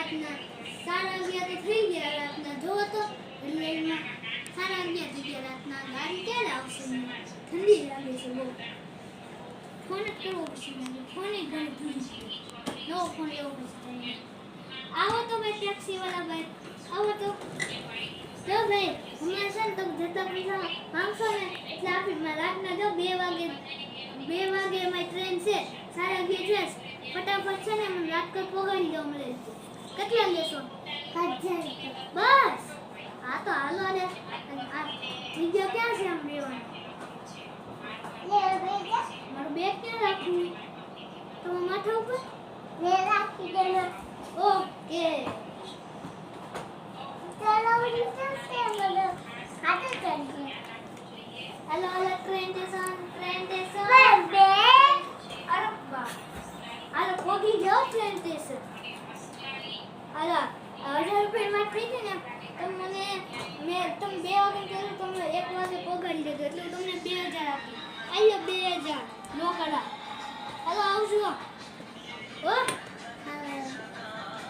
રાતના 11:30 તો થઈ ગયા રાતના જોવો તો રેલવેમાં 11:30 થઈ ગયા રાતના ગાડી ક્યારે આવશે ઠંડી લાગે છે બહુ ફોન જ કરવો પડશે ફોન જ ઘરે ભૂલી નવો ફોન લેવો પડશે આવો તો ભાઈ ટેક્સી વાળા ભાઈ આવો તો જો ભાઈ હમણાં છે ને તમે જતા પૈસા માંગશો ને એટલે આપી રાતના જો 2 વાગે મારી ટ્રેન છે 11:30 છે ફટાફટ છે ને મને રાજકોટ પહોંચાડી દો મળે કેટલા લેશો 1000 બસ હા તો હાલો ને આ જગ્યા ક્યાં છે આમ રહેવાનું મારું બેગ ક્યાં રાખવું તમારા માથા ઉપર રાખી દેજો ઓકે ચાલો हेलो हेलो ट्रेन स्टेशन अरे वाह अरे पहुंची जाओ ट्रेन स्टेशन अरे 1000 રૂપિયા માં થઈ છે ને તમને તમે 2 વાગે કહ્યું તમને 1 વાગે પગાડી દેજો એટલે તમને 2000 આપી આલ્યો 2000 નો કરા હાલો આવજો હો